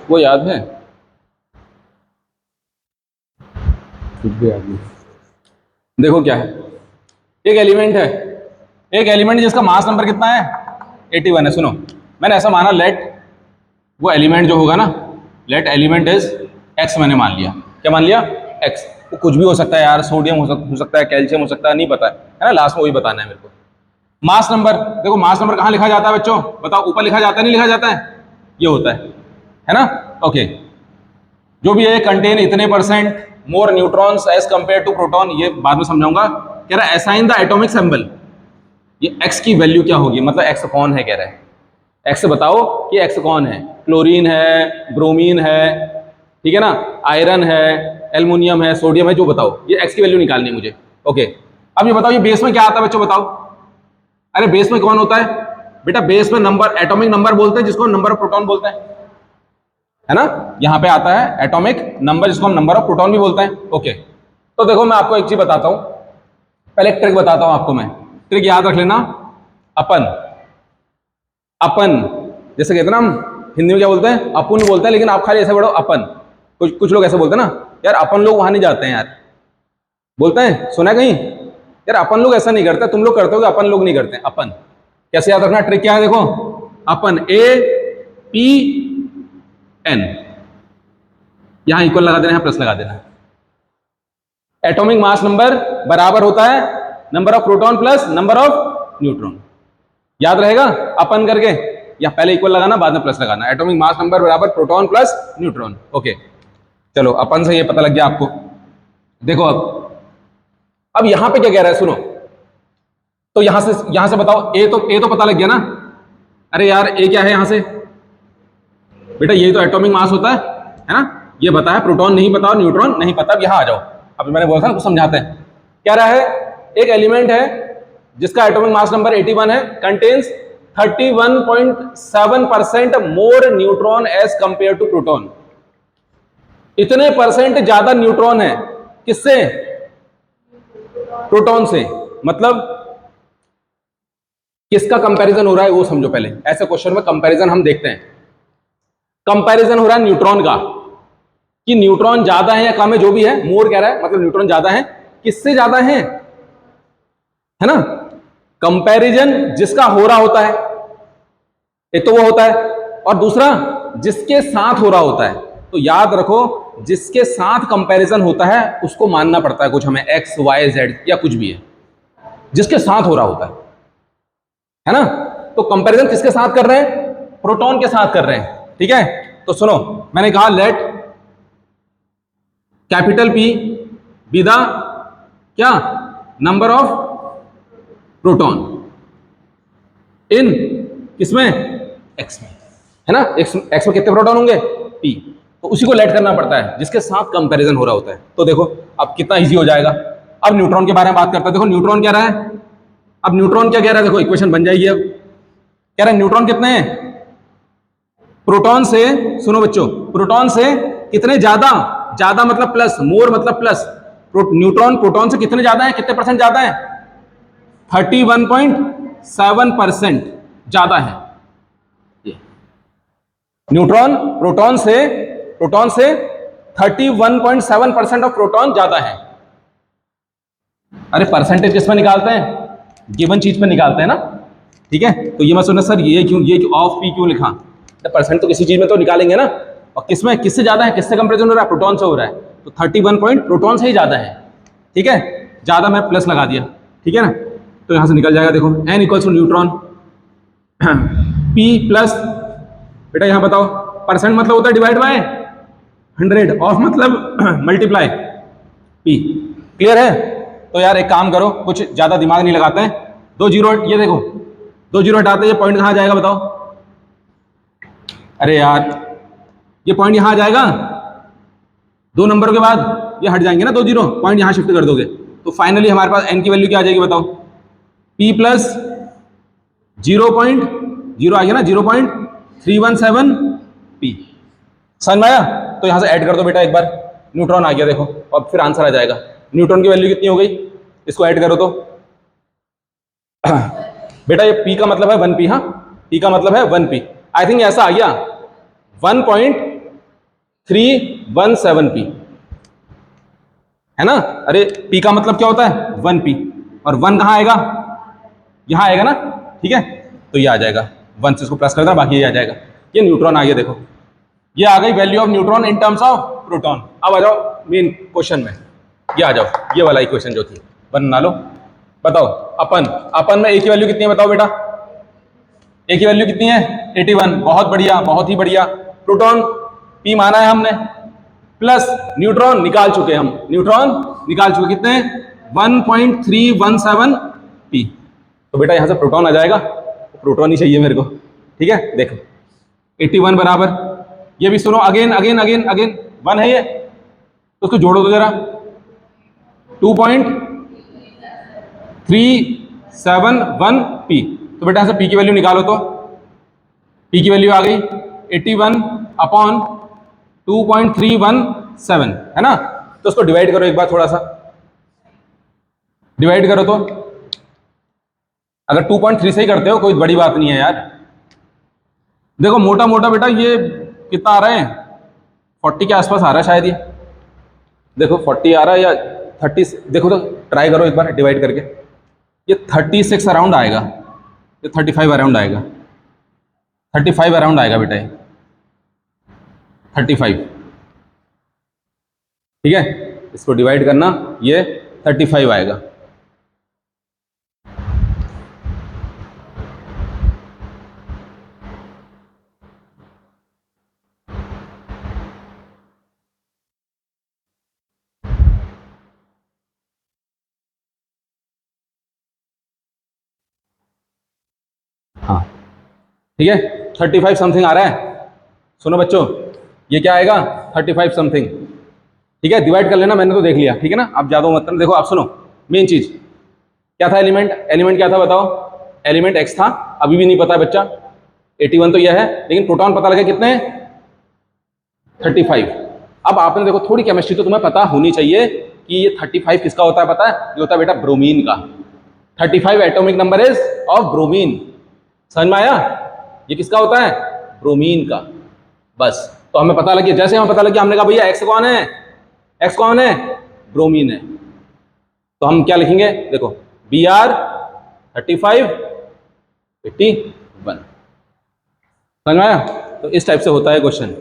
वो याद है? कुछ भी याद नहीं। देखो क्या है, एक एलिमेंट है, एक एलिमेंट जिसका मास नंबर कितना है, 81 है। सुनो, मैंने ऐसा माना, लेट वो एलिमेंट जो होगा ना, लेट एलिमेंट इज एक्स, मैंने मान लिया। क्या मान लिया? एक्स। वो कुछ भी हो सकता है यार, सोडियम हो सकता है, कैल्शियम हो सकता है, नहीं पता है ना, लास्ट में वही बताना है मेरे को। मास नंबर, देखो मास नंबर कहाँ लिखा जाता है बच्चों, बताओ, ऊपर लिखा जाता है नहीं लिखा जाता है? ये होता है ना? ओके, जो भी है, कंटेन इतने percent more neutrons as compare to proton, ये बाद में समझाऊंगा। कह रहा है असाइन द एटॉमिक सिंबल, ये एक्स की वैल्यू क्या होगी, मतलब एक्स कौन है, कह रहा है एक्स बताओ कि एक्स कौन है। क्लोरीन है, ब्रोमीन है, ठीक है ना, आयरन है, एल्युमिनियम है, सोडियम है, जो बताओ, ये एक्स की वैल्यू निकालनी है मुझे। ओके, अब ये बताओ, ये बेस में क्या आता है बच्चों, बताओ। अरे बेस में कौन होता है बेटा? बेस में नंबर, एटॉमिक नंबर बोलते हैं, जिसको नंबर ऑफ प्रोटॉन बोलते हैं, है ना। यहाँ पे आता है एटॉमिक नंबर, जिसको हम नंबर ऑफ प्रोटॉन भी बोलते हैं। ओके, तो देखो मैं आपको एक चीज बताता हूं, पहले एक ट्रिक बताता हूं आपको मैं। ट्रिक याद रख लेना, अपन अपन जैसे कहते हैं ना, हम हिंदी में क्या बोलते हैं, अपुन बोलते हैं, लेकिन आप खाली ऐसे पढ़ो अपन। कुछ कुछ लोग ऐसे बोलते हैं ना, यार अपन लोग वहां नहीं जाते हैं यार, बोलते हैं, सुना है कहीं? यार अपन लोग ऐसा नहीं करते, तुम लोग करते हो, अपन लोग नहीं करते। अपन कैसे याद रखना, ट्रिक क्या है देखो, अपन ए पी एन, यहां इक्वल लगा देना, यहां प्लस लगा देना। एटॉमिक मास नंबर बराबर होता है number of proton plus number of neutron, याद रहेगा, अपन करके, या पहले इक्वल लगाना बाद में प्लस लगाना। एटॉमिक मास नंबर बराबर प्रोटॉन प्लस न्यूट्रॉन। ओके, चलो अपन से ये पता लग गया आपको। देखो अब यहां पे क्या कह रहा है, सुनो, तो यहां से बताओ, ए तो पता लग गया ना। अरे यार ए क्या है यहां से बेटा, ये तो एटॉमिक मास होता है ना, ये बताया, प्रोटॉन नहीं पता और न्यूट्रॉन नहीं पता। अब यहां आ जाओ, अब मैंने बोला था कुछ समझाते हैं। क्या रहा है, एक एलिमेंट है जिसका एटॉमिक मास नंबर 81 है, contains 31.7% more neutron as compare to proton. इतने परसेंट ज्यादा न्यूट्रॉन है, किससे? प्रोटॉन से। मतलब किसका कंपैरिजन हो रहा है वो समझो पहले, ऐसे क्वेश्चन में कंपैरिजन हम देखते हैं। कंपैरिजन हो रहा है न्यूट्रॉन का, कि न्यूट्रॉन ज्यादा है या कम है, जो भी है, मोर कह रहा है, मतलब न्यूट्रॉन ज्यादा है, किससे ज्यादा है ना। कंपैरिजन जिसका हो रहा होता है, एक तो वो होता है, और दूसरा जिसके साथ हो रहा होता है। तो याद रखो, जिसके साथ कंपैरिजन होता है उसको मानना पड़ता है कुछ हमें, एक्स वाई जेड या कुछ भी है, जिसके साथ हो रहा होता है ना। तो कंपैरिजन किसके साथ कर रहे हैं? प्रोटॉन के साथ कर रहे हैं, ठीक है। तो सुनो, मैंने कहा let capital P be the क्या, नंबर ऑफ प्रोटॉन इन किसमें, एक्स में, है ना। एक्स में कितने प्रोटॉन होंगे? पी। तो उसी को लेट करना पड़ता है जिसके साथ कंपैरिजन हो रहा होता है। तो देखो अब कितना इजी हो जाएगा। अब न्यूट्रॉन के बारे में बात करते हैं। देखो न्यूट्रॉन क्या रहा है, अब न्यूट्रॉन क्या कह रहा है, देखो इक्वेशन बन जाएगी। अब कह रहा है न्यूट्रॉन कितने हैं, प्रोटॉन से, सुनो बच्चों, प्रोटॉन से कितने ज्यादा, ज्यादा मतलब प्लस, मोर मतलब प्लस, न्यूट्रॉन प्रोटॉन से कितने ज्यादा है, कितने परसेंट ज्यादा है, 31.7% ज्यादा है। न्यूट्रॉन प्रोटॉन से 31.7% ऑफ प्रोटॉन ज्यादा है। अरे परसेंटेज किसमें निकालते हैं, गिवन चीज पे निकालते हैं ना, ठीक है। तो ये मत सुनना सर ये क्यों ऑफ पी क्यों लिखा, तो परसेंट तो किसी चीज में तो निकालेंगे ना। और किसमें, किससे ज्यादा है, किससे कंपेरिजन हो रहा है, प्रोटॉन से हो रहा है, तो 31 पॉइंट प्रोटॉन से ही ज्यादा है, ठीक है। ज्यादा मैं प्लस लगा दिया, ठीक है ना। तो यहां से निकल जाएगा, देखो n equals to neutron p plus, बेटा यहां बताओ, परसेंट मतलब होता है डिवाइड बाय 100, ऑफ मतलब मल्टीप्लाई पी, क्लियर है। तो यार एक काम करो, कुछ ज्यादा दिमाग नहीं लगाते हैं, 2 जीरो, ये देखो 2 जीरो हटाते, ये पॉइंट कहां जाएगा बताओ। अरे यार ये पॉइंट यहां आ जाएगा, 2 नंबर के बाद ये हट जाएंगे ना 2 जीरो, पॉइंट यहां शिफ्ट कर दोगे, तो फाइनली हमारे पास एन की वैल्यू क्या आ जाएगी बताओ, पी प्लस 0.0 आ गया ना, 0.317 पी, समझ में आया। तो यहां से ऐड कर दो बेटा एक बार, न्यूट्रॉन आ गया देखो, और फिर आंसर आ जाएगा। न्यूट्रॉन की वैल्यू कितनी हो गई, इसको ऐड करो तो बेटा ये पी का मतलब है 1 पी, हाँ पी का मतलब है 1 पी। आई थिंक ऐसा आ गया 317p है ना। अरे p का मतलब क्या होता है 1p, और 1 कहाँ आएगा, यहाँ आएगा ना, ठीक है। तो ये आ जाएगा 1 से इसको प्लस कर देना, बाकी ये आ जाएगा। ये न्यूट्रॉन आ गया, देखो ये आ गई value of neutron in terms of proton. अब आ जाओ मेन क्वेश्चन में, ये आ जाओ, ये वाला इक्वेशन जो थी बना लो। बताओ अपन में ए की वैल्यू कितनी है, बताओ बेटा। ए की वैल्यू कितनी है 81, बहुत बढ़िया, बहुत ही बढ़िया। प्रोटॉन पी माना है हमने, प्लस न्यूट्रॉन निकाल चुके हम, न्यूट्रॉन निकाल चुके कितने 1.317 पी। तो बेटा यहां से प्रोटॉन आ जाएगा, प्रोटॉन ही चाहिए मेरे को, ठीक है। देखो 81 बराबर, ये भी सुनो, अगेन अगेन अगेन अगेन 1 है ये, तो उसको जोड़ो तो जरा 2.371 पी। तो बेटा यहां से पी की वैल्यू निकालो, तो पी की वैल्यू आ गई 81 अपॉन 2.317 है ना। तो उसको डिवाइड करो एक बार, थोड़ा सा डिवाइड करो, तो अगर 2.3 से ही करते हो कोई बड़ी बात नहीं है यार। देखो मोटा मोटा बेटा ये कितना आ रहा है, 40 के आसपास आ रहा है शायद ये। देखो 40 आ रहा है या 30, देखो तो ट्राई करो एक बार डिवाइड करके। ये 36 अराउंड आएगा, ये 35 अराउंड आएगा, 35 अराउंड आएगा बेटा ये 35, ठीक है। इसको डिवाइड करना, ये 35 आएगा। हाँ ठीक है, 35 समथिंग आ रहा है। सुनो बच्चों, ये क्या आएगा 35 समथिंग, ठीक है। डिवाइड कर लेना, मैंने तो देख लिया, ठीक है ना। आप ज्यादा मत करना। देखो आप सुनो, मेन चीज क्या था, एलिमेंट क्या था बताओ। एलिमेंट एक्स था, अभी भी नहीं पता बच्चा, 81 तो यह है, लेकिन प्रोटॉन पता लगे कितने 35। अब आपने देखो थोड़ी केमिस्ट्री तो तुम्हें पता होनी चाहिए कि ये 35 किसका होता है, पता है, ये होता है बेटा ब्रोमीन का। 35 atomic number is of bromine, समझ में आया। ये किसका होता है, ब्रोमीन का। बस तो हमें पता लगे, जैसे हमें पता लगे हमने कहा भैया एक्स कौन है, एक्स कौन है, ब्रोमीन है। तो हम क्या लिखेंगे, देखो Br 35 81, समझ में आया। तो इस टाइप से होता है क्वेश्चन।